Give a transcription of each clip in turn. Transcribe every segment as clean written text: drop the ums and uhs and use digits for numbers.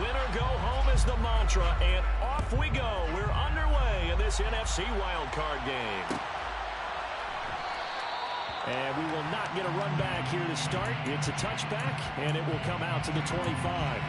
Win or go home is the mantra, and off we go. We're underway in this NFC Wildcard game. And we will not get a run back here to start. It's a touchback, and it will come out to the 25.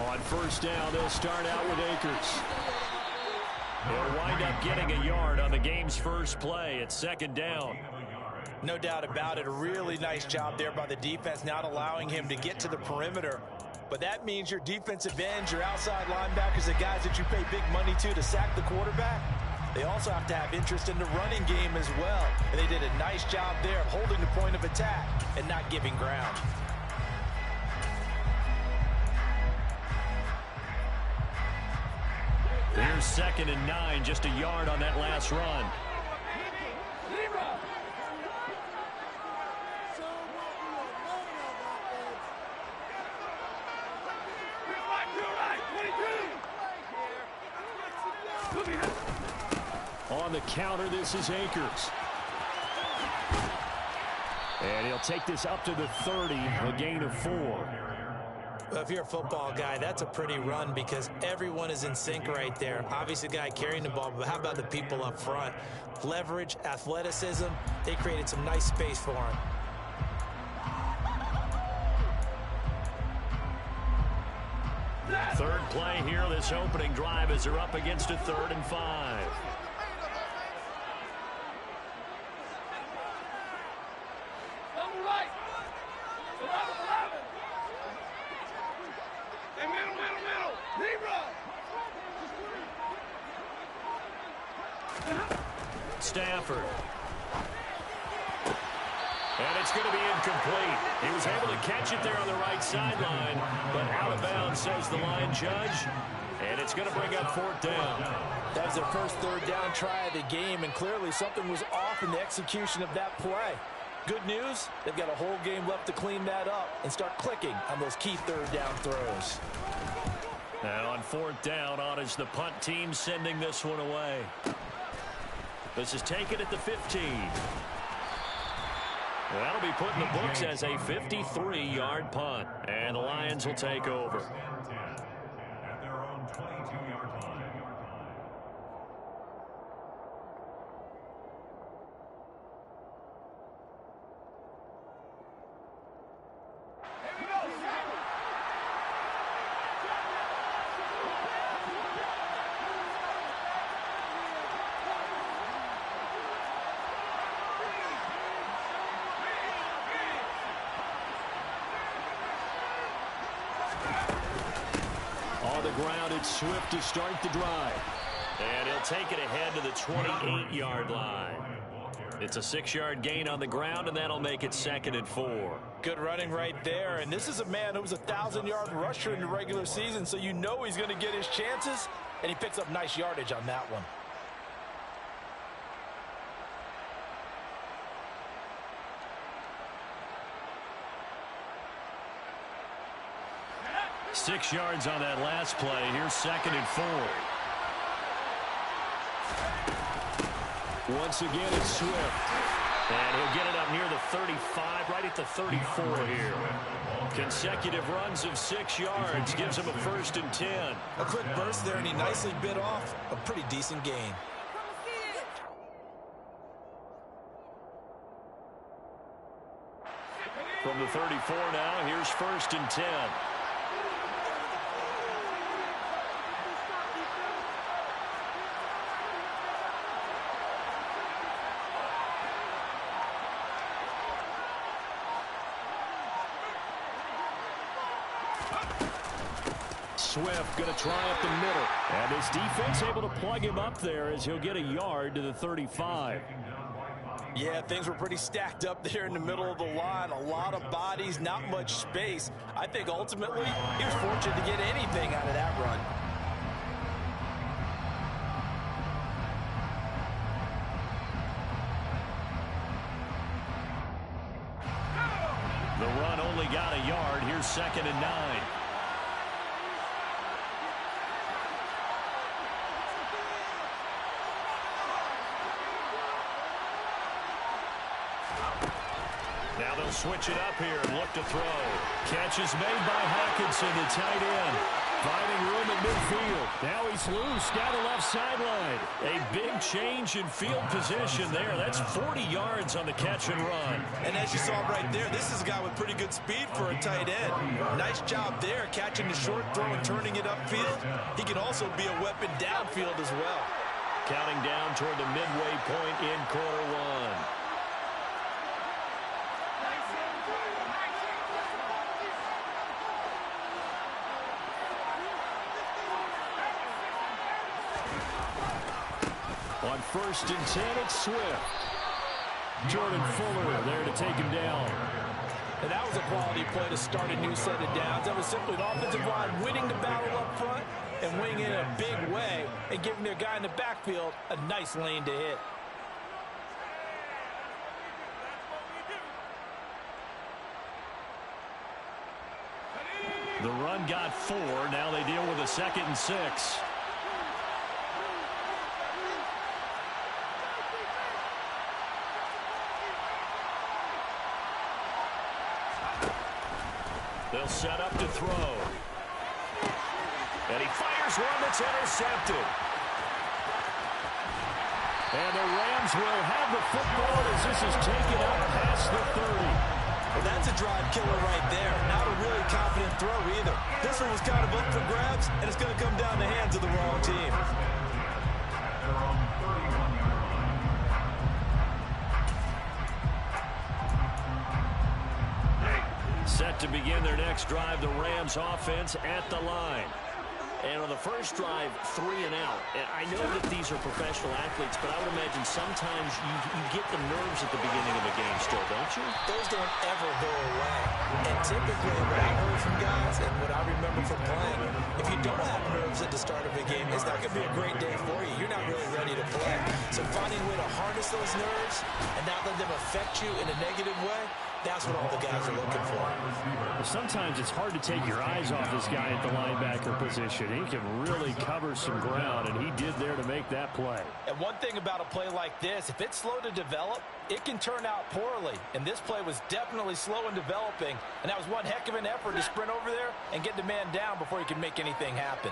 On first down, they'll start out with Akers. They'll wind up getting a yard on the game's first play. It's second down. No doubt about it. A really nice job there by the defense, not allowing him to get to the perimeter. But that means your defensive ends, your outside linebackers, the guys that you pay big money to sack the quarterback, they also have to have interest in the running game as well. And they did a nice job there of holding the point of attack and not giving ground. Here's 2nd and 9, just a yard on that last run. On the counter, this is Akers. And he'll take this up to the 30, a gain of 4. Well, if you're a football guy, that's a pretty run because everyone is in sync right there. Obviously, the guy carrying the ball, but how about the people up front? Leverage, athleticism, they created some nice space for him. Third play here, this opening drive as they're up against a 3rd and 5. Stafford. And it's going to be incomplete. He was able to catch it there on the right sideline, but out of bounds, says the line judge. And it's going to bring up 4th down. That was their first 3rd down try of the game, and clearly something was off in the execution of that play. Good news, they've got a whole game left to clean that up and start clicking on those key 3rd down throws. Now on 4th down, on is the punt team sending this one away. This is taken at the 15. That'll be put in the books as a 53-yard punt. And the Lions will take over. At their own 22-yard line. On the ground, it's Swift to start the drive. And he'll take it ahead to the 28-yard line. It's a 6-yard gain on the ground, and that'll make it 2nd and 4. Good running right there. And this is a man who was a 1,000-yard rusher in the regular season, so you know he's going to get his chances, and he picks up nice yardage on that one. Six yards on that last play. Here's 2nd and 4. Once again, it's Swift. And he'll get it up near the 35, right at the 34 here. Consecutive runs of 6 yards gives him a 1st and 10. A quick burst there, and he nicely bit off a pretty decent gain. From the 34 now, here's 1st and 10. Swift going to try up the middle. And his defense able to plug him up there as he'll get a yard to the 35. Yeah, things were pretty stacked up there in the middle of the line. A lot of bodies, not much space. I think ultimately he was fortunate to get anything out of that run. The run only got a yard. Here's 2nd and 9. Now they'll switch it up here and look to throw. Catch is made by Hawkinson, the tight end. Finding room at midfield. Now he's loose down the left sideline. A big change in field position there. That's 40 yards on the catch and run. And as you saw right there, this is a guy with pretty good speed for a tight end. Nice job there, catching the short throw and turning it upfield. He can also be a weapon downfield as well. Counting down toward the midway point in quarter one. On 1st and 10, it's Swift. Jordan Fuller there to take him down. And that was a quality play to start a new set of downs. That was simply an offensive line winning the battle up front and winning in a big way and giving their guy in the backfield a nice lane to hit. The run got 4. Now they deal with a 2nd and 6. They'll set up to throw. And he fires one that's intercepted. And the Rams will have the football as this is taken up past the 30. Well, that's a drive killer right there. Not a really confident throw either. This one was kind of up for grabs, and it's going to come down the hands of the wrong team. Set to begin their next drive, the Rams offense at the line. And on the first drive, 3 and out. And I know that these are professional athletes, but I would imagine sometimes you get the nerves at the beginning of a game still, don't you? Those don't ever go away. And typically, what I heard from guys and what I remember from playing, if you don't have nerves at the start of a game, it's not going to be a great day for you. You're not really ready to play. So finding a way to harness those nerves and not let them affect you in a negative way, that's what all the guys are looking for. Well, sometimes it's hard to take your eyes off this guy at the linebacker position. He can really cover some ground, and he did there to make that play. And one thing about a play like this, if it's slow to develop, it can turn out poorly. And this play was definitely slow in developing, and that was one heck of an effort to sprint over there and get the man down before he could make anything happen.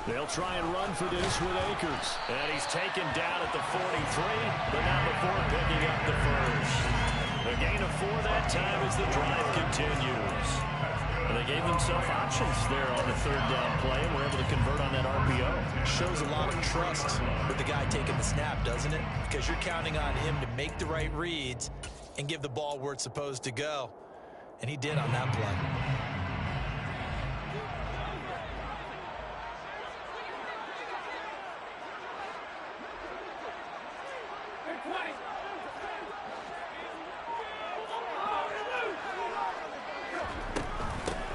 They'll try and run for this with Akers. And he's taken down at the 43, but not before picking up the first. A gain of 4 that time as the drive continues. And they gave themselves options there on the 3rd down play and were able to convert on that RPO. Shows a lot of trust with the guy taking the snap, doesn't it? Because you're counting on him to make the right reads and give the ball where it's supposed to go. And he did on that play.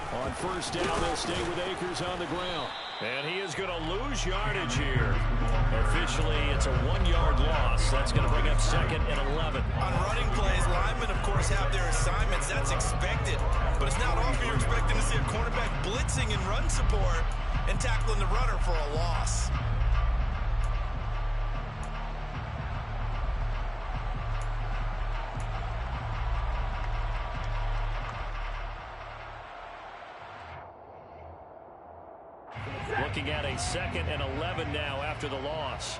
On 1st down, they'll stay with Akers on the ground. And he is going to lose yardage here. Officially, it's a 1-yard loss. That's going to bring up 2nd and 11. On running plays, linemen, of course, have their assignments. That's expected. But it's not often you're expecting to see a cornerback blitzing and run support and tackling the runner for a loss. Looking at a 2nd and 11 now after the loss.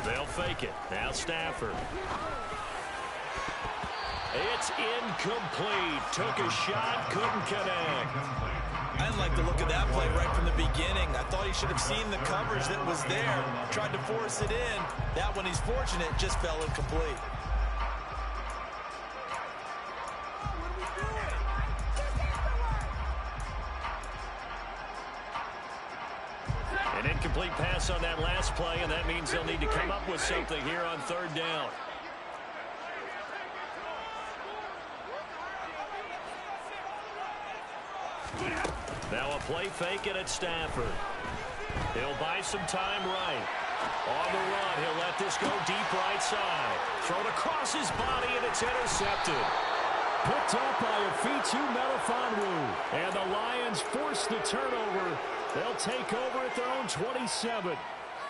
They'll fake it. Now Stafford. It's incomplete. Took a shot, couldn't connect. I didn't like the look of that play right from the beginning. I thought he should have seen the coverage that was there, tried to force it in. That one, he's fortunate, just fell incomplete. An incomplete pass on that last play, and that means they'll need to come up with something here on third down. Now a play fake it at Stafford. He'll buy some time right. On the run, he'll let this go deep right side. Thrown across his body, and it's intercepted. Picked up by a Fitu Melifonwu. And the Lions force the turnover. They'll take over at their own 27.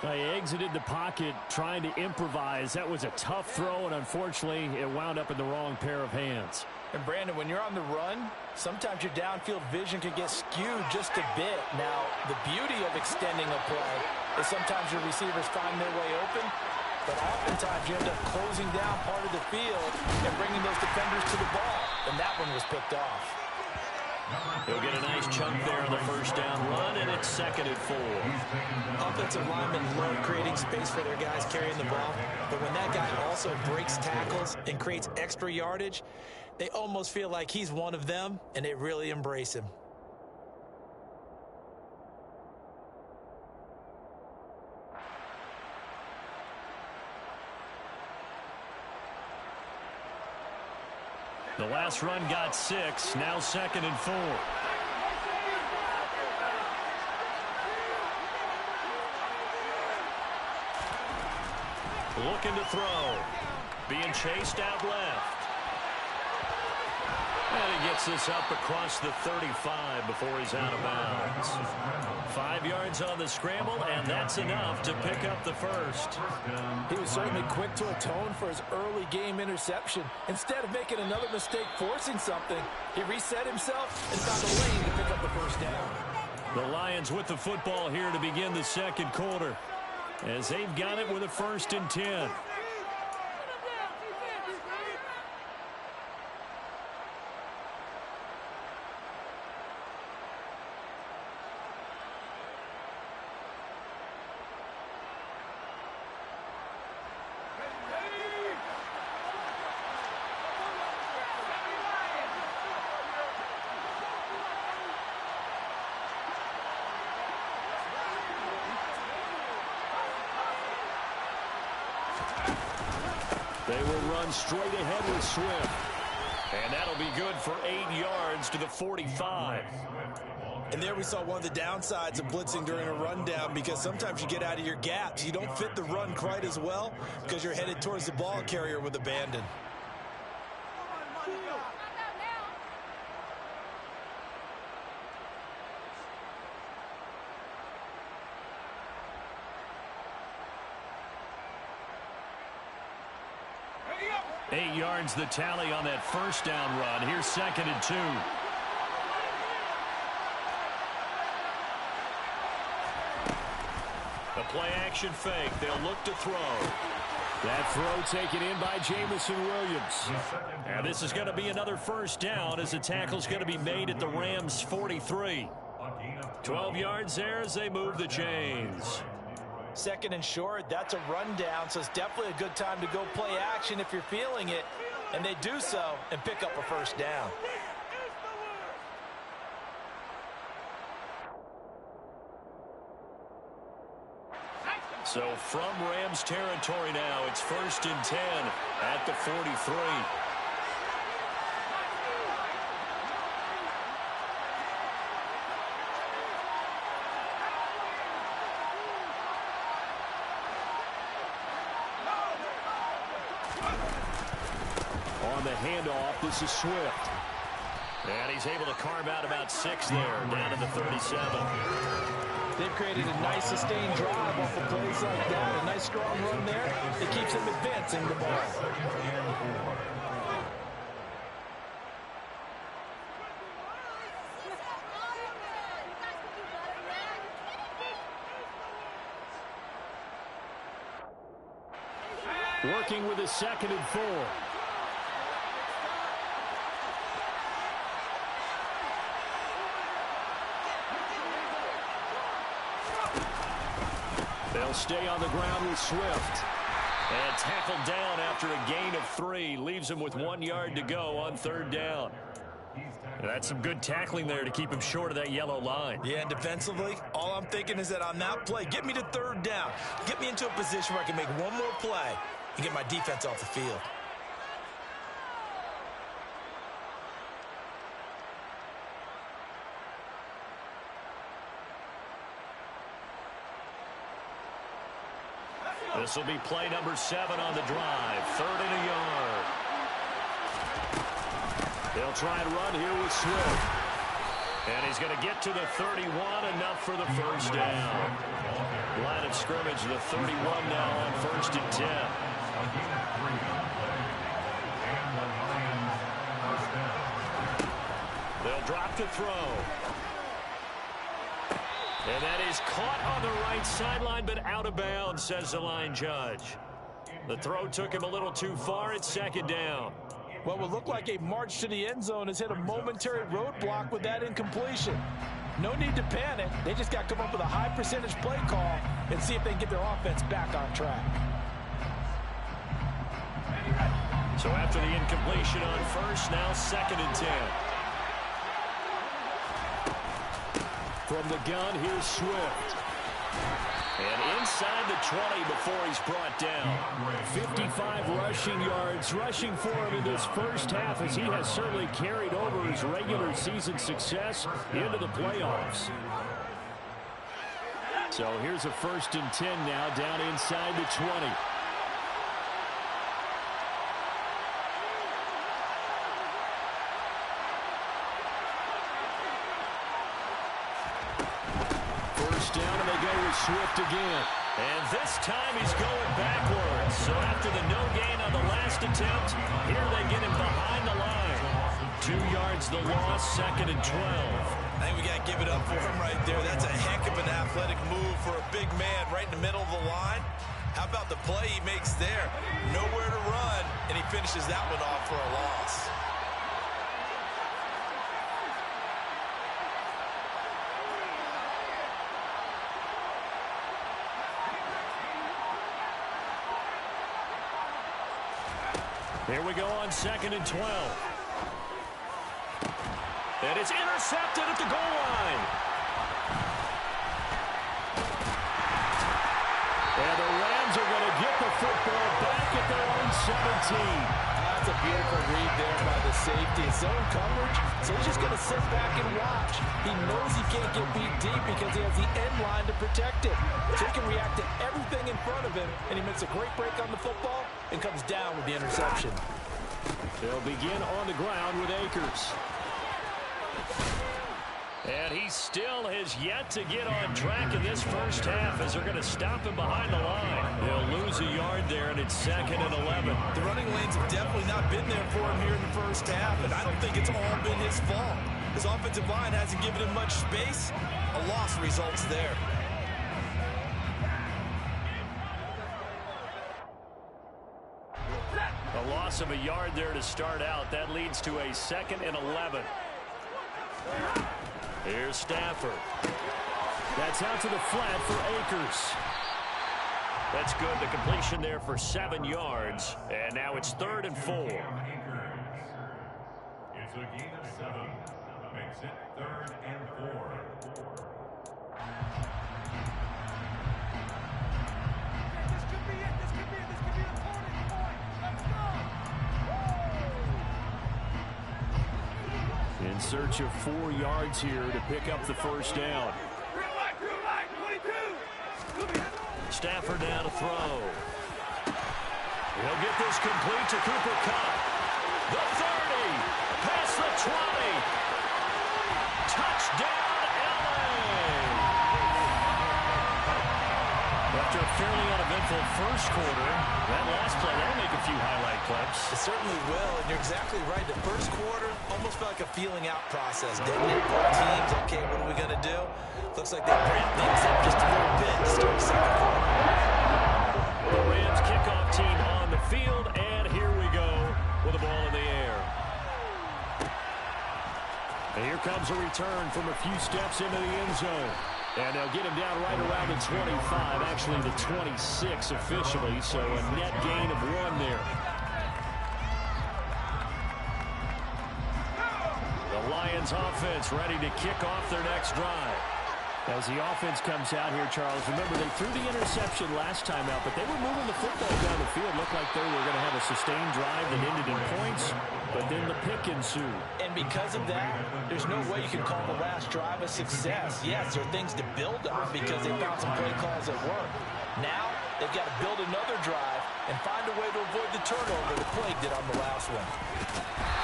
They exited the pocket trying to improvise. That was a tough throw, and unfortunately, it wound up in the wrong pair of hands. And Brandon, when you're on the run, sometimes your downfield vision can get skewed just a bit. Now, the beauty of extending a play is sometimes your receivers find their way open, but oftentimes you end up closing down part of the field and bringing those defenders to the ball. And that one was picked off. He'll get a nice chunk there on the first down run, and it's 2nd and 4. Offensive linemen love creating space for their guys carrying the ball, but when that guy also breaks tackles and creates extra yardage, they almost feel like he's one of them, and they really embrace him. The last run got 6, now 2nd and 4. Looking to throw. Being chased out left. And he gets this up across the 35 before he's out of bounds. 5 yards on the scramble, and that's enough to pick up the first. He was certainly quick to atone for his early game interception. Instead of making another mistake forcing something, he reset himself and found a lane to pick up the first down. The Lions with the football here to begin the second quarter, as they've got it with a 1st and 10. They will run straight ahead with Swift. And that'll be good for 8 yards to the 45. And there we saw one of the downsides of blitzing during a rundown, because sometimes you get out of your gaps. You don't fit the run quite as well because you're headed towards the ball carrier with abandon. Eight yards the tally on that first down run. Here's 2nd and 2. The play action fake. They'll look to throw. That throw taken in by Jamison Williams. And this is going to be another first down as the tackle's going to be made at the Rams' 43. 12 yards there as they move the chains. 2nd and short, that's a rundown, so it's definitely a good time to go play action if you're feeling it. And they do so and pick up a first down. So from Rams territory now, it's 1st and 10 at the 43. On the handoff, this is Swift. And he's able to carve out about 6 there, down to the 37. They've created a nice sustained drive off of plays like that. A nice strong run there. It keeps them advancing the ball. Working with a 2nd and 4. They'll stay on the ground with Swift. And tackled down after a gain of 3. Leaves him with 1 yard to go on 3rd down. That's some good tackling there to keep him short of that yellow line. Yeah, and defensively, all I'm thinking is that on that play, get me to 3rd down. Get me into a position where I can make one more play and get my defense off the field. This will be play number 7 on the drive. 3rd and a yard. They'll try and run here with Swift. And he's going to get to the 31, enough for the 1st down. Line of scrimmage, the 31 now on 1st and 10. They'll drop to throw. And that is caught on the right sideline, but out of bounds, says the line judge. The throw took him a little too far. It's 2nd down. What would look like a march to the end zone has hit a momentary roadblock with that incompletion. No need to panic. They just got to come up with a high percentage play call and see if they can get their offense back on track. So after the incompletion on 1st, now 2nd and 10. From the gun, here's Swift. And inside the 20 before he's brought down. 55 rushing yards, rushing for him in this first half, as he has certainly carried over his regular season success into the playoffs. So here's a 1st and 10 now, down inside the 20. Down, and they go with Swift again. And this time he's going backwards. So after the no gain on the last attempt, here they get him behind the line. 2 yards the loss, 2nd and 12. I think we got to give it up for him right there. That's a heck of an athletic move for a big man right in the middle of the line. How about the play he makes there? Nowhere to run, and he finishes that one off for a loss. Here we go on 2nd and 12. And it's intercepted at the goal line. And the Rams are going to get the football back at their own 17. That's a beautiful read there by the safety. Zone coverage, so he's just going to sit back and watch. He knows he can't get beat deep because he has the end line to protect it. So he can react to everything in front of him, and he makes a great break on the football and comes down with the interception. They'll begin on the ground with Akers. And he still has yet to get on track in this first half, as they're going to stop him behind the line. They'll lose a yard there, and it's 2nd and 11. The running lanes have definitely not been there for him here in the first half, and I don't think it's all been his fault. His offensive line hasn't given him much space. A loss results there. A loss of a yard there to start out. That leads to a 2nd and 11. Here's Stafford. That's out to the flat for Akers. That's good. The completion there for 7 yards. And now it's 3rd and 4. It's a gain of 7. Makes it 3rd and 4. This could be it. This could be the turning point. Let's go. In search of 4 yards here to pick up the 1st down. Stafford now to throw. He'll get this complete to Cooper Kupp. The 30, past the 20. Touchdown, LA! After a fairly uneventful first quarter, that last play, that'll make a few highlight clips. It certainly will, and you're exactly right. The first quarter almost felt like a feeling out process, didn't it? Both teams, okay, what are we going to do? Looks like they ramped things up just a little bit to start the second quarter. The Rams kickoff team on the field, and here we go with the ball in the air. And here comes a return from a few steps into the end zone. And they'll get him down right around the 25, actually the 26 officially, so a net gain of 1 there. The Lions offense ready to kick off their next drive. As the offense comes out here, Charles, remember they threw the interception last time out, but they were moving the football down the field. Looked like they were going to have a sustained drive that ended in points, but then the pick ensued. And because of that, there's no way you can call the last drive a success. Yes, there are things to build on because they found some play calls that work. Now, they've got to build another drive and find a way to avoid the turnover that plagued it on the last one.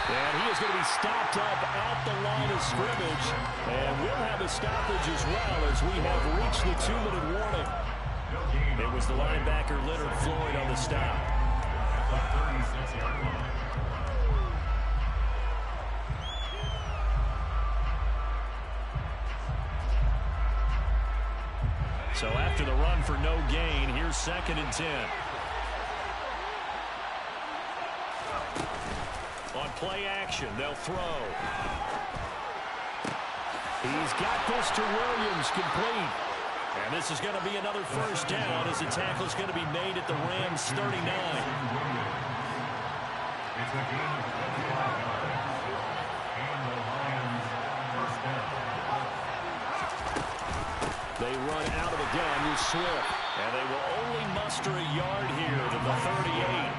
And he is going to be stopped up at the line of scrimmage. And we'll have a stoppage as well as we have reached the 2-minute warning. It was the linebacker Leonard Floyd on the stop. So after the run for no gain, here's 2nd and 10. On play action, they'll throw. He's got this to Williams, complete. And this is going to be another first down as the tackle is going to be made at the Rams' 39. It's a gain of 25 yards. And the Lions first down. They run out of the gun with Swift. And they will only muster a yard here to the 38.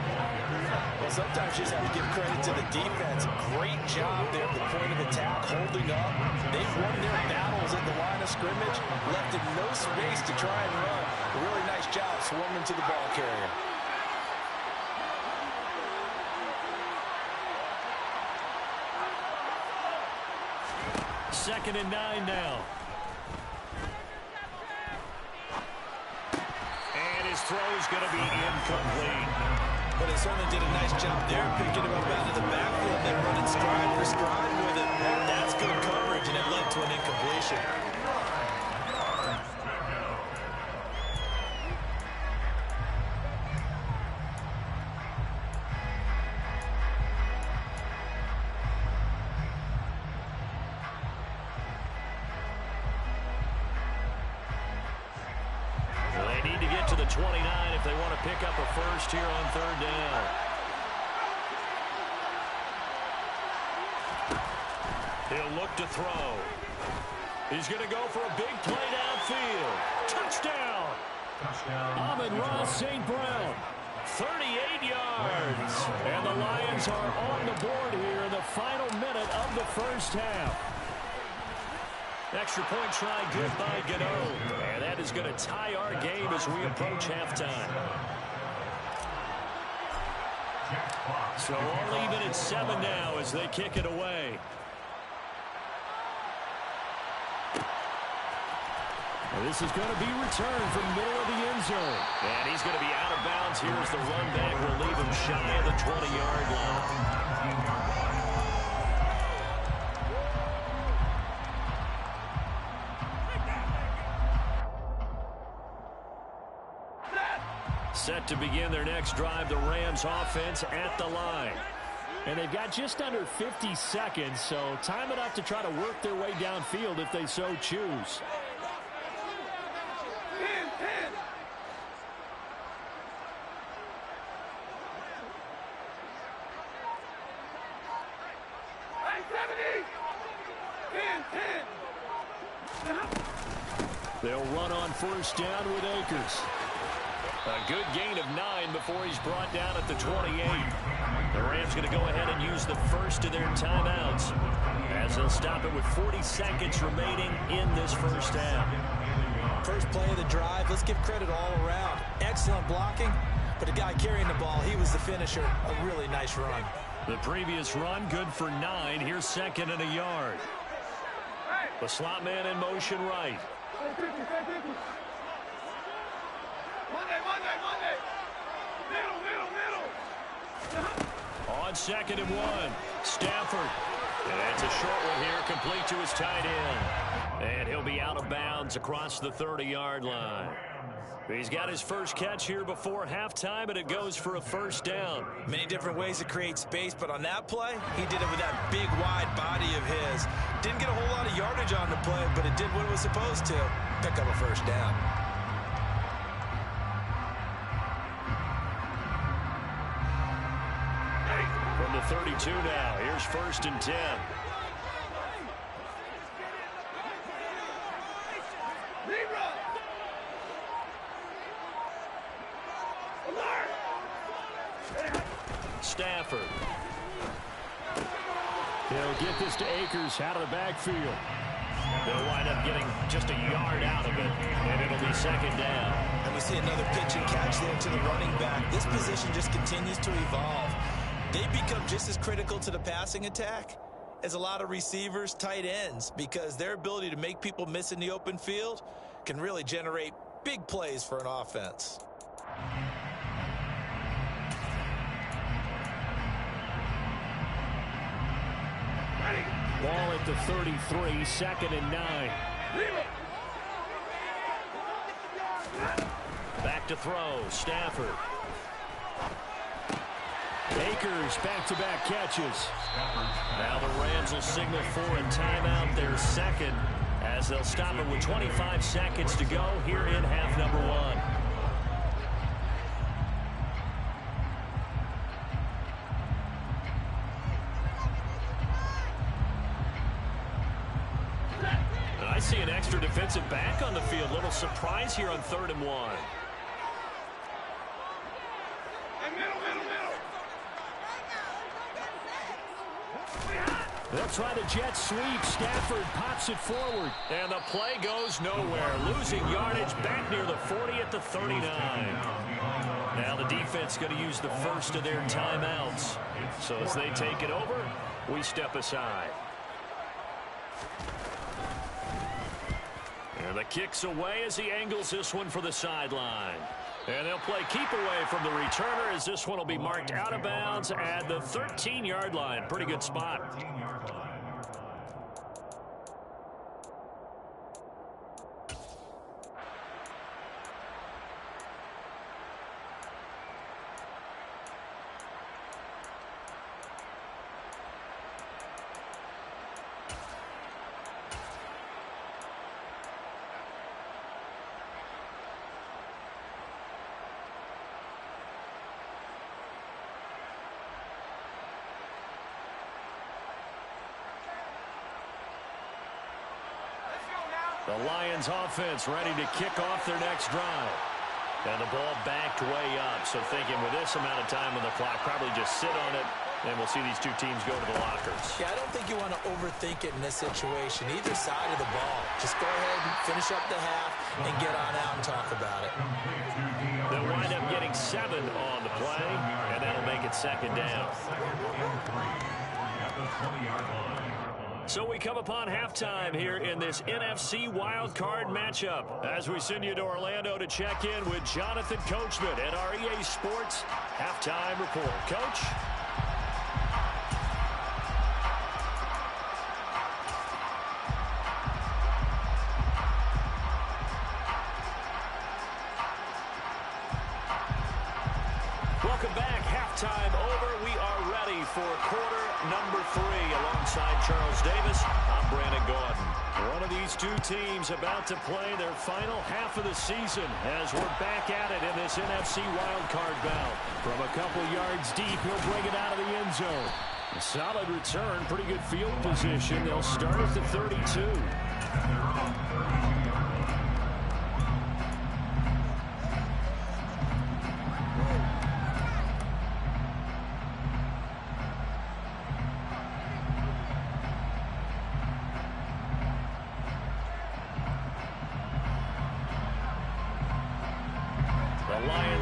Well, sometimes you just have to give credit to the defense. Great job there at the point of attack, holding up. They've won their battles at the line of scrimmage, left in no space to try and run. A really nice job swarming to the ball carrier. Second and 9 now. And his throw is going to be incomplete. But he certainly did a nice job there, picking him up out of the backfield, then running stride for stride with it. That's good coverage, and it led to an incompletion. They need to get to the 29 if they want to pick up a first here on 3rd down. He'll look to throw. He's going to go for a big play downfield. Touchdown! Amon-Ra St. Brown. 38 yards. And the Lions are on the board here in the final minute of the first half. Extra point try good by Gano. And that is going to tie our game as we approach halftime. So all even at 7 now as they kick it away. And this is going to be returned from middle of the end zone. And he's going to be out of bounds here as the run back will leave him shy of the 20-yard line. Set to begin their next drive, the Rams offense at the line. And they've got just under 50 seconds, so time enough to try to work their way downfield if they so choose. They'll run on first down with Akers. A good gain of 9 before he's brought down at the 28. The Rams going to go ahead and use the first of their timeouts as they'll stop it with 40 seconds remaining in this first half. First play of the drive, let's give credit all around. Excellent blocking, but the guy carrying the ball, he was the finisher. A really nice run. The previous run, good for 9. Here's 2nd and a yard. The slot man in motion right. On 2nd and 1, Stafford And it's a short one here, complete to his tight end. And he'll be out of bounds across the 30-yard line. He's got his first catch here before halftime, and it goes for a first down. Many different ways to create space, but on that play, he did it with that big, wide body of his. Didn't get a whole lot of yardage on the play, but it did what it was supposed to. Pick up a first down. From the 32 now, here's 1st and 10. Stafford. He'll get this to Akers out of the backfield. They'll wind up getting just a yard out of it, and it'll be 2nd down. And we see another pitch and catch there to the running back. This position just continues to evolve. They become just as critical to the passing attack as a lot of receivers, tight ends, because their ability to make people miss in the open field can really generate big plays for an offense. Ball at the 33, 2nd and 9. Back to throw, Stafford. Akers back-to-back catches. Now the Rams will signal for a timeout, their 2nd, as they'll stop it with 25 seconds to go here in half number 1. I see an extra defensive back on the field. Little surprise here on 3rd and 1. They'll try the jet sweep. Stafford pops it forward. And the play goes nowhere. Losing yardage back near the 40 at the 39. Now the defense going to use the first of their timeouts. So as they take it over, we step aside. And the kick's away as he angles this one for the sideline. And they'll play keep away from the returner as this one will be marked out of bounds at the 13-yard line. Pretty good spot. The Lions offense ready to kick off their next drive. And the ball backed way up. So thinking with this amount of time on the clock, probably just sit on it, and we'll see these two teams go to the lockers. Yeah, I don't think you want to overthink it in this situation. Either side of the ball. Just go ahead and finish up the half and get on out and talk about it. They'll wind up getting 7 on the play, and that'll make it 2nd down. So we come upon halftime here in this NFC Wildcard matchup as we send you to Orlando to check in with Jonathan Coachman at our EA Sports Halftime Report. Coach? Welcome back. Halftime over. We are ready for quarter number 3 alongside Charles Davis. I'm Brandon Gordon. One of these two teams about to play their final half of the season as we're back at it in this NFC wildcard bout. From a couple yards deep, he'll bring it out of the end zone. A solid return, pretty good field position. They'll start at the 32.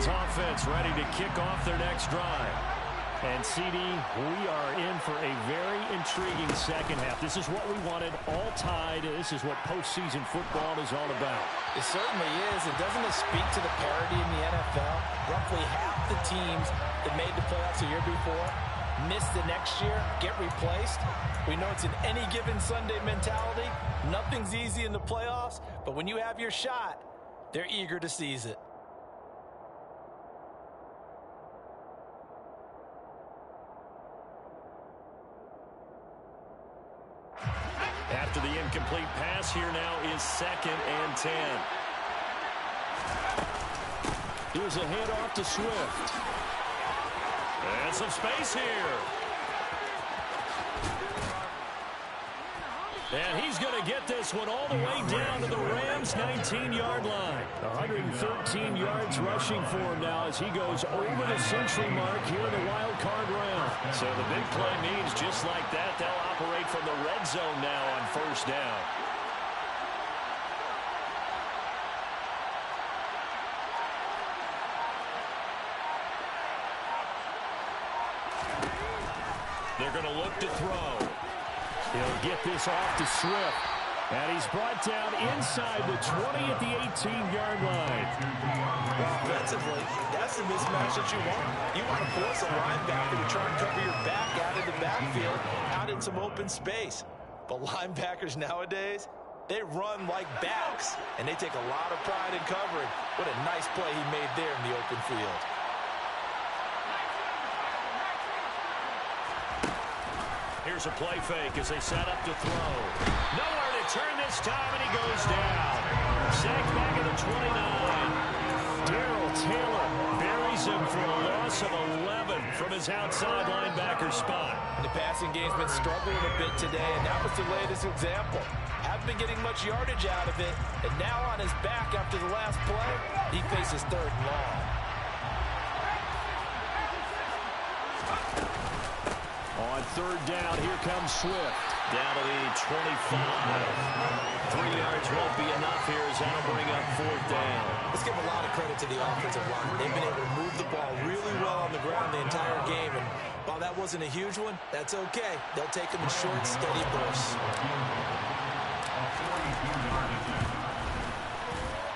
Offense ready to kick off their next drive. And CD, we are in for a very intriguing second half. This is what we wanted, all tied. This is what postseason football is all about. It certainly is. And doesn't it speak to the parity in the NFL? Roughly half the teams that made the playoffs the year before miss the next year, get replaced. We know it's an any given Sunday mentality. Nothing's easy in the playoffs, but when you have your shot, they're eager to seize it. After the incomplete pass, here now is 2nd and 10. Here's a handoff to Swift. And some space here. And he's going to get this one all the way down to the Rams' 19-yard line. 113 yards rushing for him now as he goes over the century mark here in the wild card round. So the big play means just like that, they'll operate from the red zone now on 1st down. They're going to look to throw. He'll get this off to Swift. And he's brought down inside the 20 at the 18-yard line. Offensively, that's the mismatch that you want. You want to force a linebacker to try and cover your back out of the backfield, out in some open space. But linebackers nowadays, they run like backs, and they take a lot of pride in covering. What a nice play he made there in the open field. Here's a play fake as they set up to throw. Nowhere to turn this time, and he goes down. Sacked back at the 29. Darrell Taylor buries him for a loss of 11 from his outside linebacker spot. The passing game's been struggling a bit today, and that was the latest example. Haven't been getting much yardage out of it, and now on his back after the last play, he faces 3rd and long. On 3rd down, here comes Swift. Down to the 25. 3 yards won't be enough here as that'll bring up 4th down. Let's give a lot of credit to the offensive line. They've been able to move the ball really well on the ground the entire game. And while that wasn't a huge one, that's okay. They'll take them in short, steady bursts.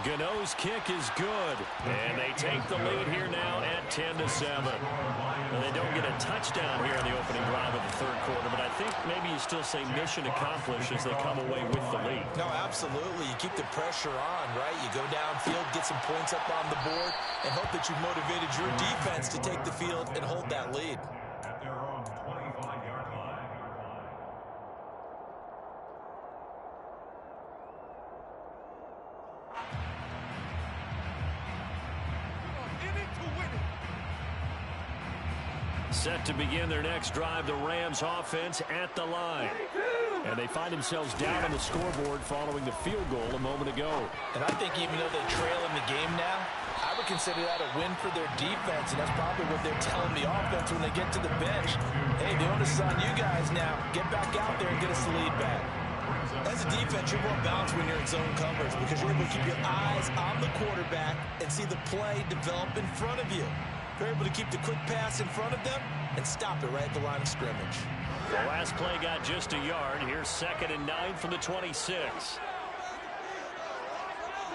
Gano's kick is good. And they take the lead here now at 10-7. Well, they don't get a touchdown here in the opening drive of the 3rd quarter, but I think maybe you still say mission accomplished as they come away with the lead. No, absolutely. You keep the pressure on, right? You go downfield, get some points up on the board, and hope that you've motivated your defense to take the field and hold that lead. At their own 25-yard line. In it to win it. Set to begin their next drive, the Rams offense at the line. And they find themselves down on the scoreboard following the field goal a moment ago. And I think even though they trail in the game now, I would consider that a win for their defense, and that's probably what they're telling the offense when they get to the bench. Hey, the onus is on you guys now. Get back out there and get us the lead back. As a defense, you're more balanced when you're in zone coverage because you're able to keep your eyes on the quarterback and see the play develop in front of you. They're able to keep the quick pass in front of them and stop it right at the line of scrimmage. The last play got just a yard. Here's 2nd and 9 from the 26.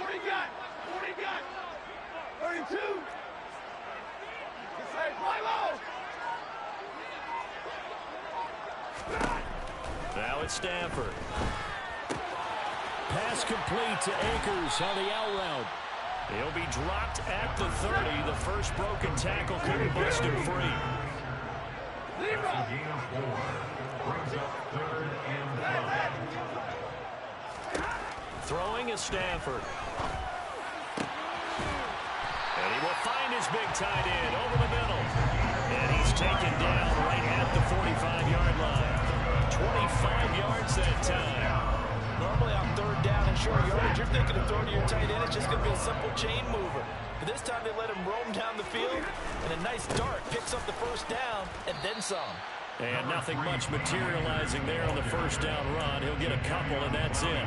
40 got. 32. Hey, fly low. Now it's Stafford. Pass complete to Akers on the out route. He'll be dropped at the 30. The first broken tackle couldn't bust him free. That's a gain of 4. Brings up 3rd and 5. Throwing is Stafford. And he will find his big tight end over the middle. And he's taken down right at the 45-yard line. 25 yards that time. Normally on 3rd down and short yardage, you're thinking of throwing to your tight end. It's just going to be a simple chain mover. But this time they let him roam down the field, and a nice dart picks up the 1st down and then some. And nothing much materializing there on the 1st down run. He'll get a couple, and that's it.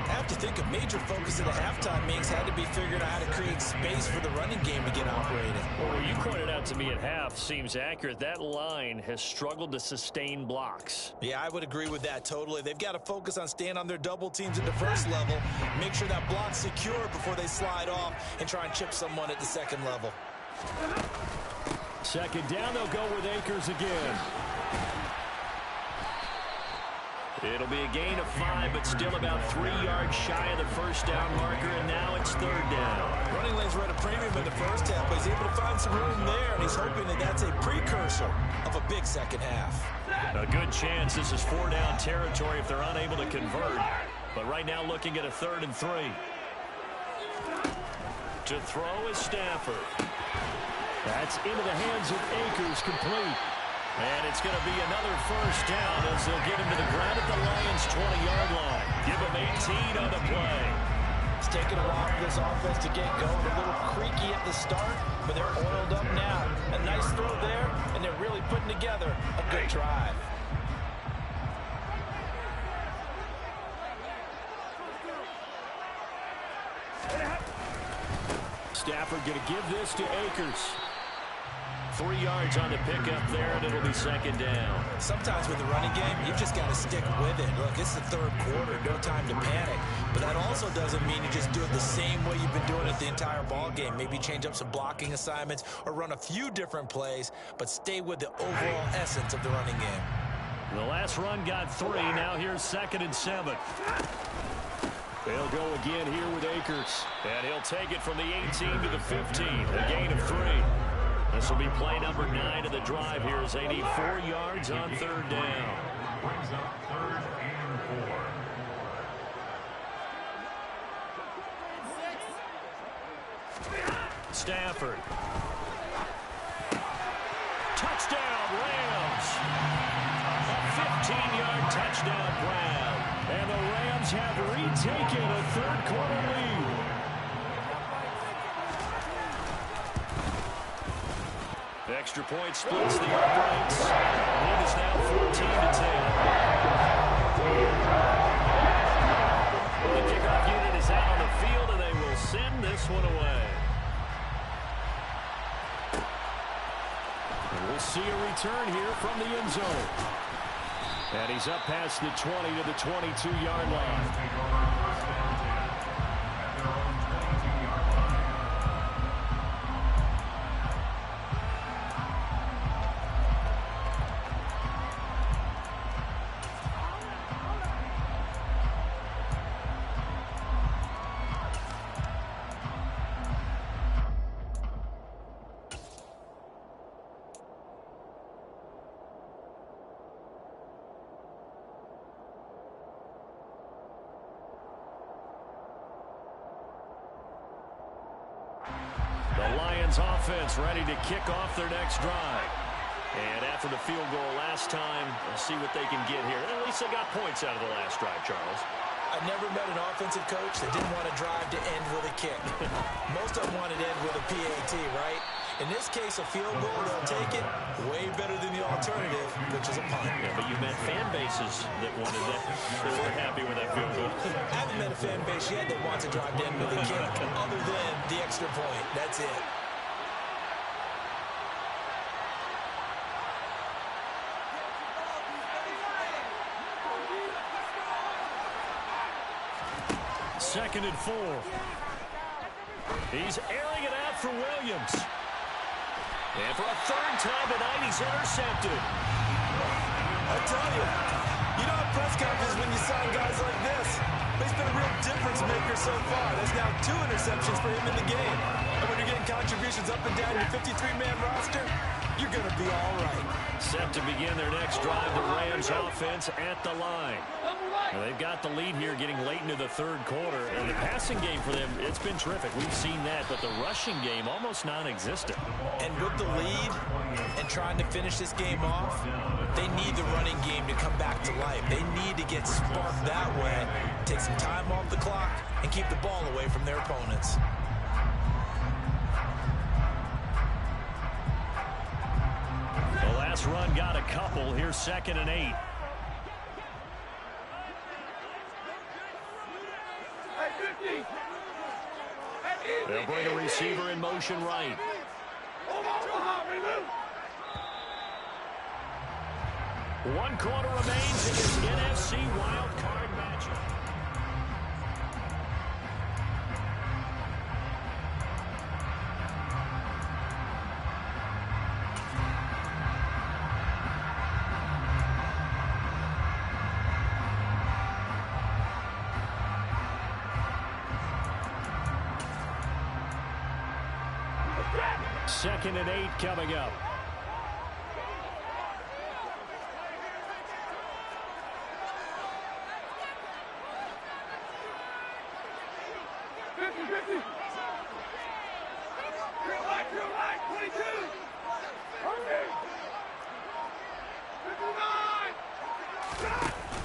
I have to think a major focus of the halftime meetings had to be figuring out how to create space for the running game to get operated. Well, you pointed out to me at half seems accurate. That line has struggled to sustain blocks. Yeah, I would agree with that totally. They've got to focus on staying on their double teams at the 1st level, make sure that block's secure before they slide off and try and chip someone at the 2nd level. Second down, they'll go with Akers again. It'll be a gain of 5, but still about 3 yards shy of the first down marker, and now it's third down. Running lanes were at a premium in the first half, but he's able to find some room there, and he's hoping that that's a precursor of a big second half. A good chance this is 4-down territory if they're unable to convert. But right now looking at a 3rd and 3. To throw is Stafford. That's into the hands of Akers, complete. And it's going to be another first down as they'll get him to the ground at the Lions' 20-yard line. Give him 18 on the play. It's taken a while for this offense to get going. A little creaky at the start, but they're oiled up now. A nice throw there, and they're really putting together a good drive. Stafford going to give this to Akers. 3 yards on the pickup there, and it'll be second down. Sometimes with the running game, you've just got to stick with it. Look, it's the third quarter, no time to panic. But that also doesn't mean you just do it the same way you've been doing it the entire ball game. Maybe change up some blocking assignments or run a few different plays, but stay with the overall essence of the running game. The last run got 3. Now here's 2nd and 7. They'll go again here with Akers. And he'll take it from the 18 to the 15. A gain of 3. This will be play number 9 of the drive here as they need 4 yards on third down. Brings up 3rd and 4. Stafford. Touchdown, Rams. A 15-yard touchdown grab. And the Rams have retaken a third-quarter lead. Extra point splits the uprights. Lead is now 14-10. The kickoff unit is out on the field, and they will send this one away. And we'll see a return here from the end zone. And he's up past the 20 to the 22-yard line. The Lions offense ready to kick off their next drive. And after the field goal last time, we'll see what they can get here. At least they got points out of the last drive, Charles. I've never met an offensive coach that didn't want to drive to end with a kick. Most of them wanted to end with a PAT, right? In this case, a field goal, they'll take it. Way better than the alternative, which is a punt. Yeah, but you met fan bases that wanted that. They weren't happy with that field goal. I haven't met a fan base yet that wants to drive to end with a kick, other than the extra point. That's it. Second and 4. He's airing it out for Williams. And for a third time tonight, he's intercepted. I tell you don't have press conferences when you sign guys like this. But he's been a real difference maker so far. There's now 2 interceptions for him in the game. And when you're getting contributions up and down your 53-man roster, you're going to be all right. Set to begin their next drive, the Rams offense at the line. Well, they've got the lead here getting late into the third quarter. And the passing game for them, it's been terrific. We've seen that, but the rushing game almost non-existent. And with the lead and trying to finish this game off, they need the running game to come back to life. They need to get sparked that way, take some time off the clock, and keep the ball away from their opponents. The last run got a couple. Here's 2nd and 8. They'll bring a receiver in motion right. One quarter remains in this NFC Wildcard matchup. 2nd and 8 coming up.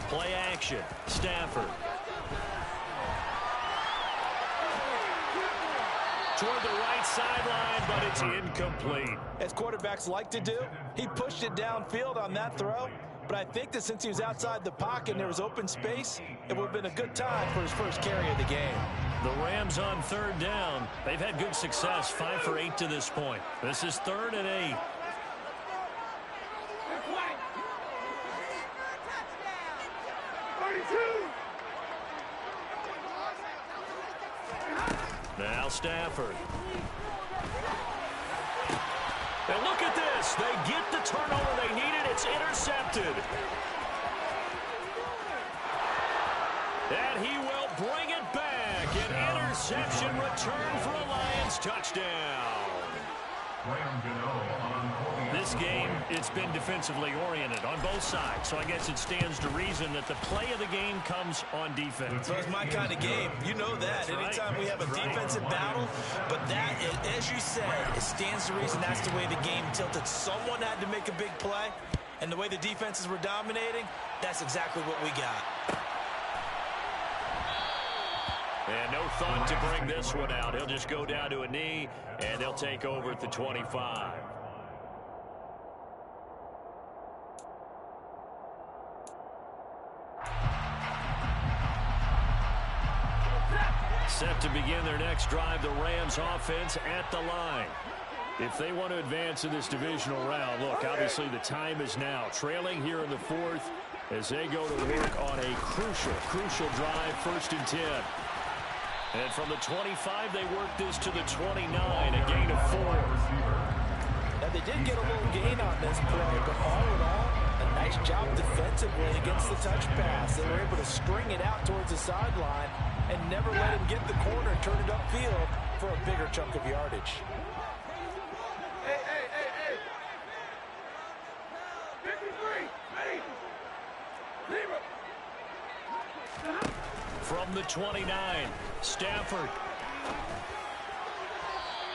Play action. Stafford. Toward the right sideline, but it's incomplete. As quarterbacks like to do, he pushed it downfield on that throw. But I think that since he was outside the pocket and there was open space, it would have been a good time for his first carry of the game. The Rams on 3rd down. They've had good success, 5 for 8 to this point. This is 3rd and 8. Now Stafford. And look at this. They get the turnover they needed. It's intercepted. And he will bring it back. An interception return for a Lions touchdown. This game, it's been defensively oriented on both sides, so I guess it stands to reason that the play of the game comes on defense. So it's my kind of game. You know that. Anytime we have a defensive battle, but that, as you said, it stands to reason that's the way the game tilted. Someone had to make a big play, and the way the defenses were dominating, that's exactly what we got. And no thought to bring this one out. He'll just go down to a knee, and they'll take over at the 25. Set to begin their next drive, the Rams offense at the line. If they want to advance in this divisional round, look, obviously the time is now. Trailing here in the 4th as they go to work on a crucial drive, 1st and 10. And from the 25, they work this to the 29, a gain of 4. Now, they did get a little gain on this play, but all in all, a nice job defensively against the touch pass. They were able to string it out towards the sideline and never let him get the corner and turn it upfield for a bigger chunk of yardage. Hey. 53, ready. Zero. From the 29, Stafford.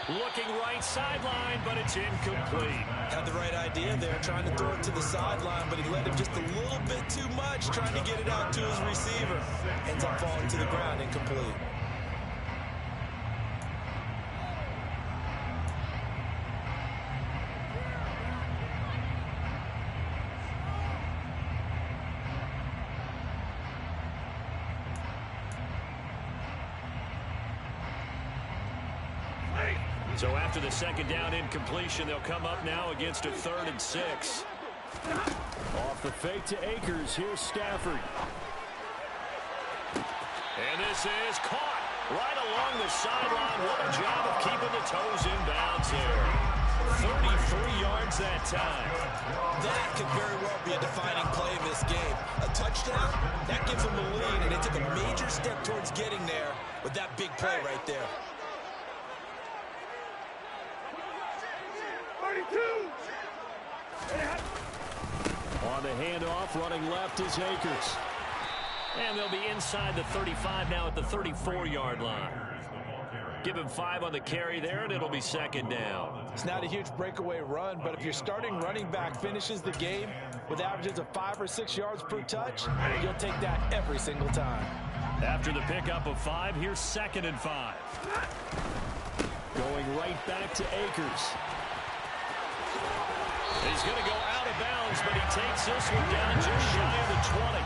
Looking right sideline, but it's incomplete. Had the right idea there, trying to throw it to the sideline, but he led him just a little bit too much, trying to get it out to his receiver. Ends up falling to the ground, incomplete. So after the 2nd down incompletion, they'll come up now against a 3rd and 6. Off the fake to Akers. Here's Stafford. And this is caught right along the sideline. What a job of keeping the toes in bounds there. 33 yards that time. That could very well be a defining play in this game. A touchdown, that gives them the lead, and they took a major step towards getting there with that big play right there. 32. On the handoff, running left is Akers. And they'll be inside the 35 now at the 34-yard line. Give him 5 on the carry there, and it'll be 2nd down. It's not a huge breakaway run, but if your starting running back finishes the game with averages of 5 or 6 yards per touch, you'll take that every single time. After the pickup of 5, here's 2nd and 5. Going right back to Akers. He's going to go out of bounds, but he takes this one down just shy of the 20.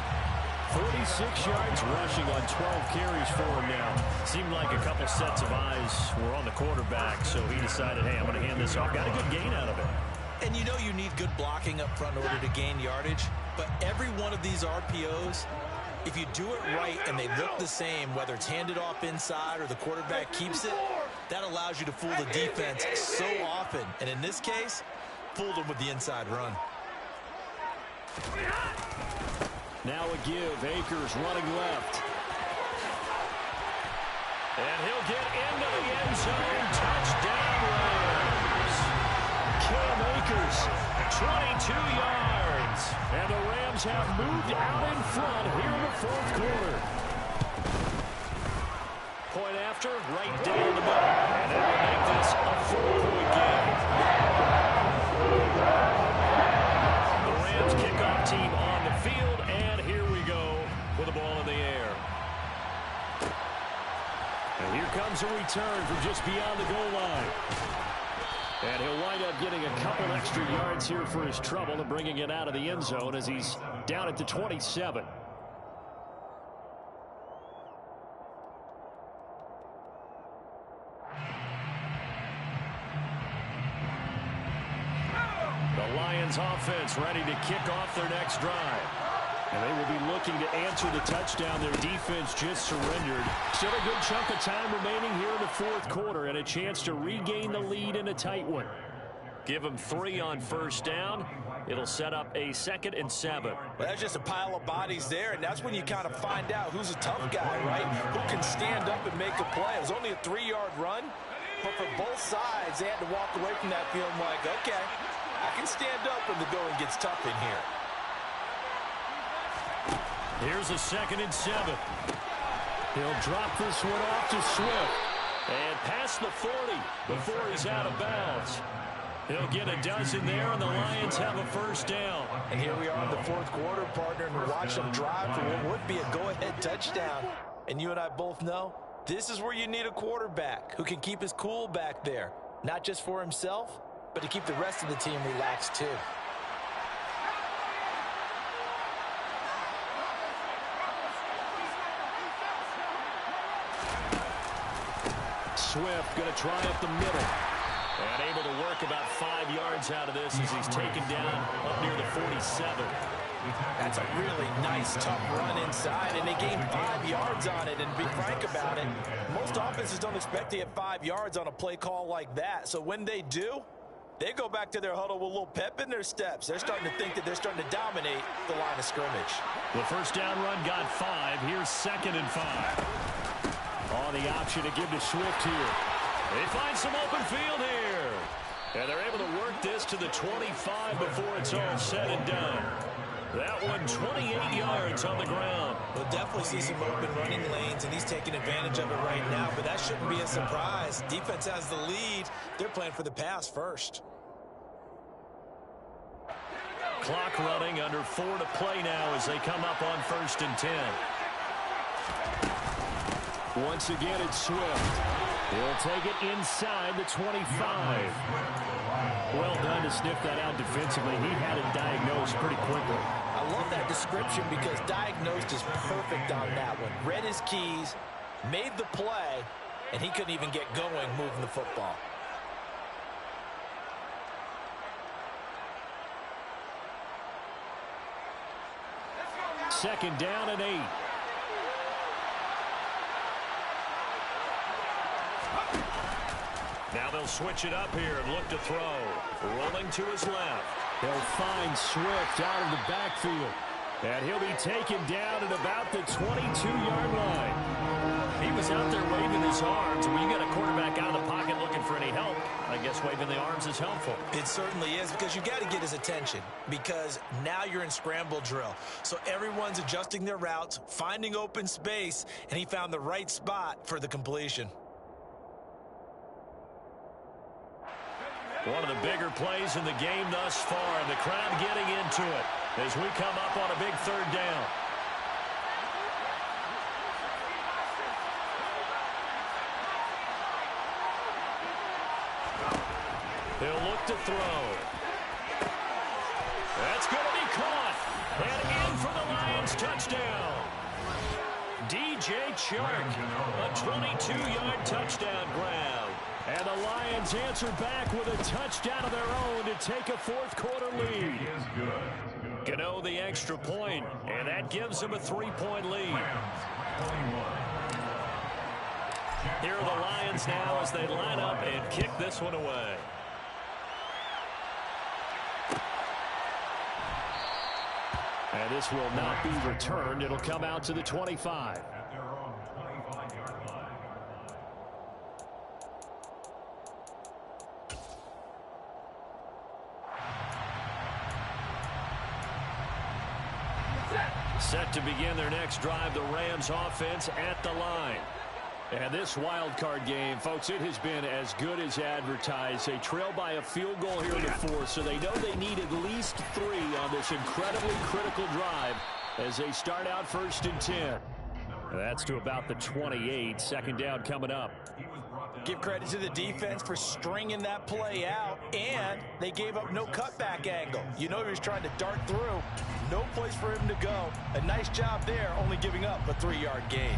46 yards rushing on 12 carries for him now. Seemed like a couple sets of eyes were on the quarterback, so he decided, hey, I'm going to hand this off. Got a good gain out of it. And you know you need good blocking up front in order to gain yardage, but every one of these RPOs, if you do it right and they look the same, whether it's handed off inside or the quarterback keeps it, that allows you to fool the defense so often. And in this case, fooled them with the inside run. Now a give. Akers running left. And he'll get into the end zone. Touchdown Rams. 22 yards. And the Rams have moved out in front here in the fourth quarter. Point after, right down the middle. And that will make this a 4-point game. The Rams kickoff team on the field, and here we go with the ball in the air. And here comes a return from just beyond the goal line. And he'll wind up getting a couple extra yards here for his trouble and bringing it out of the end zone as he's down at the 27. The Lions offense ready to kick off their next drive. And they will be looking to answer the touchdown their defense just surrendered. Still a good chunk of time remaining here in the fourth quarter and a chance to regain the lead in a tight one. Give them 3 on first down. It'll set up a 2nd and 7. Well, that's just a pile of bodies there, and that's when you kind of find out who's a tough guy, right? Who can stand up and make a play. It was only a 3-yard run, but for both sides, they had to walk away from that feeling like, okay, I can stand up when the going gets tough in here. Here's a 2nd and 7. He'll drop this one off to Swift. And past the 40 before he's out of bounds. He'll get a dozen there, and the Lions have a first down. And here we are in the fourth quarter, partner, and we watch them drive for what would be a go-ahead touchdown. And you and I both know this is where you need a quarterback who can keep his cool back there. Not just for himself, but to keep the rest of the team relaxed too. Swift going to try up the middle. And able to work about 5 yards out of this as he's taken down up near the 47. That's a really nice, tough run inside, and they gained 5 yards on it. And to be frank about it, most offenses don't expect to get 5 yards on a play call like that. So when they do, they go back to their huddle with a little pep in their steps. They're starting to think that they're starting to dominate the line of scrimmage. The first down run got 5. Here's 2nd and 5. On the option to give to Swift here. They find some open field here. And they're able to work this to the 25 before it's all said and done. That one 28 yards on the ground. We'll definitely see some open running lanes, and he's taking advantage of it right now, but that shouldn't be a surprise. Defense has the lead. They're playing for the pass first. Clock running, under 4 to play now as they come up on 1st and 10. Once again, it's Swift. He'll take it inside the 25. Well done to sniff that out defensively. He had it diagnosed pretty quickly. I love that description because diagnosed is perfect on that one. Read his keys, made the play, and he couldn't even get going moving the football. Second down and 8. Now they'll switch it up here and look to throw. Rolling to his left. He'll find Swift out of the backfield. And he'll be taken down at about the 22-yard line. He was out there waving his arms. When you got a quarterback out of the pocket looking for any help, I guess waving the arms is helpful. It certainly is, because you got to get his attention, because now you're in scramble drill. So everyone's adjusting their routes, finding open space, and he found the right spot for the completion. One of the bigger plays in the game thus far, and the crowd getting into it as we come up on a big 3rd down. He'll look to throw. That's going to be caught. And in for the Lions touchdown. DJ Chark, a 22-yard touchdown grab. And the Lions answer back with a touchdown of their own to take a fourth quarter lead. Gano the extra point, and that gives them a 3-point lead. Here are the Lions now as they line up and kick this one away. And this will not be returned. It'll come out to the 25. Set to begin their next drive, the Rams offense at the line. And this wild card game, folks, it has been as good as advertised. They trail by a field goal here in the fourth, so they know they need at least 3 on this incredibly critical drive as they start out 1st and 10. That's to about the 28. Second down coming up. Give credit to the defense for stringing that play out, and they gave up no cutback angle. You know he was trying to dart through. No place for him to go. A nice job there, only giving up a 3-yard gain.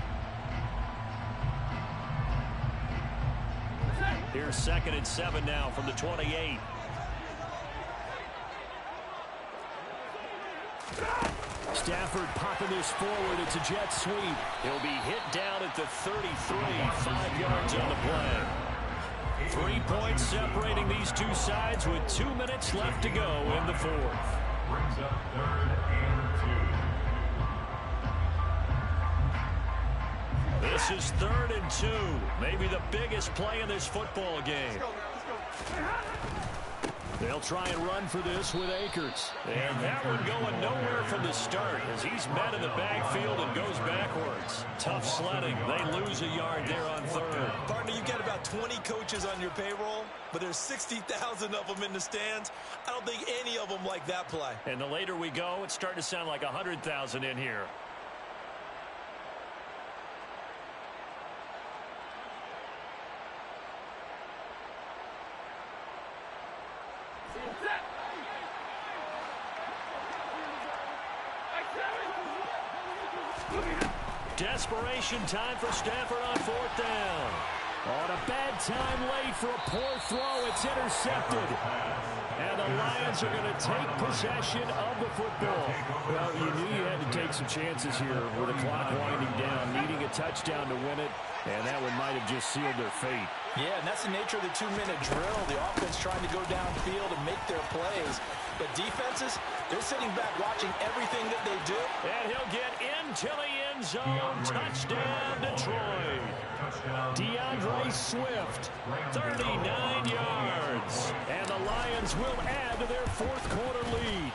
Here's 2nd and 7 now from the 28. Stafford popping this forward. It's a jet sweep. He'll be hit down at the 33, 5 yards on the play. 3 points separating these two sides with 2 minutes left to go in the fourth. Brings up 3rd and 2. This is 3rd and 2. Maybe the biggest play in this football game. They'll try and run for this with Akers. And that one going nowhere from the start as he's met in the backfield and goes backwards. Tough sledding. They lose a yard there on 3rd. Partner, you've got about 20 coaches on your payroll, but there's 60,000 of them in the stands. I don't think any of them like that play. And the later we go, it's starting to sound like 100,000 in here. Desperation time for Stafford on 4th down. On a bad time late for a poor throw. It's intercepted. And the Lions are going to take possession of the football. Well, you knew you had to take some chances here with the clock winding down, needing a touchdown to win it, and that one might have just sealed their fate. Yeah, and that's the nature of the 2-minute drill. The offense trying to go downfield and make their plays. But defenses, they're sitting back watching everything that they do. And he'll get into the end zone. Touchdown, Detroit. DeAndre Swift, 39 yards. And the Lions will add to their 4th quarter lead.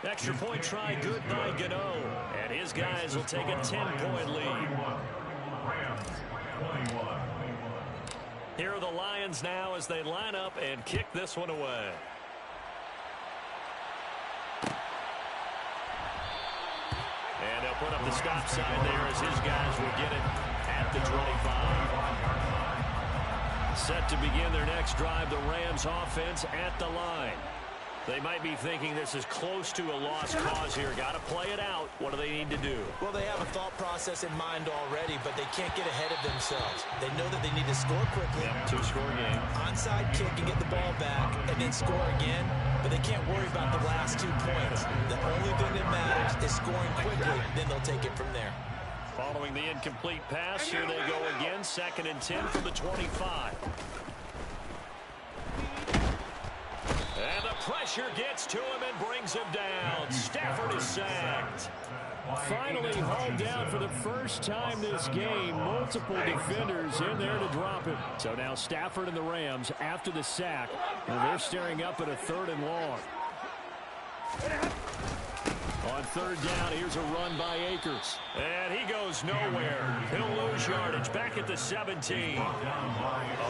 Extra point try good by Gano. And his guys will take a 10-point lead. Here are the Lions now as they line up and kick this one away. And they'll put up the stop sign there as his guys will get it at the 25. Set to begin their next drive, the Rams offense at the line. They might be thinking this is close to a lost cause here. Got to play it out. What do they need to do? Well, they have a thought process in mind already, but they can't get ahead of themselves. They know that they need to score quickly. Yep, 2-score game. Onside kick and get the ball back and then score again, but they can't worry about the last 2 points. The only thing that matters is scoring quickly, then they'll take it from there. Following the incomplete pass, here they go again. 2nd and 10 from the 25. And the pressure gets to him and brings him down. Stafford is sacked. Finally hauled down for the first time this game. Multiple defenders in there to drop him. So now Stafford and the Rams after the sack. And they're staring up at a 3rd and long. On 3rd down, here's a run by Akers. And he goes nowhere. He'll lose yardage back at the 17. A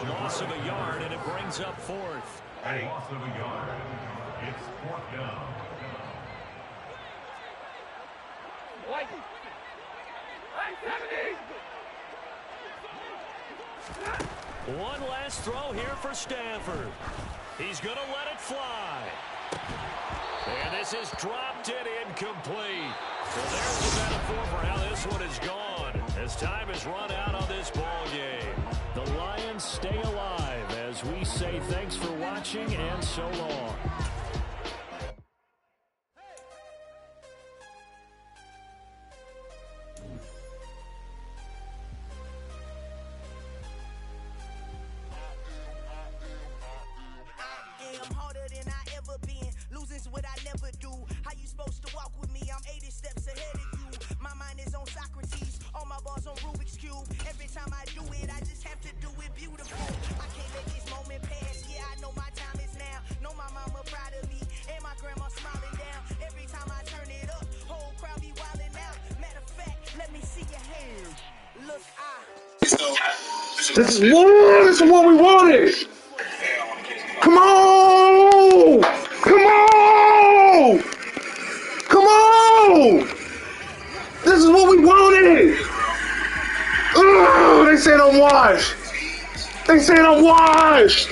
loss of a yard, and it brings up 4th. A loss of a yard. It's 4th down. One last throw here for Stafford. He's going to let it fly. And this is dropped it incomplete. Well, there's the metaphor for how this one is gone. As time has run out on this ball game. The Lions stay alive as we say thanks for watching and so long. What I never do. How you supposed to walk with me? I'm 80 steps ahead of you. My mind is on Socrates, all my balls on Rubik's Cube. Every time I do it, I just have to do it beautiful. I can't let this moment pass. Yeah, I know my time is now. Know my mama proud of me, and my grandma smiling down. Every time I turn it up, whole crowd This is what we wanted. Come on! Come on! Come on! This is what we wanted. Oh, they said I'm washed. They said I'm washed.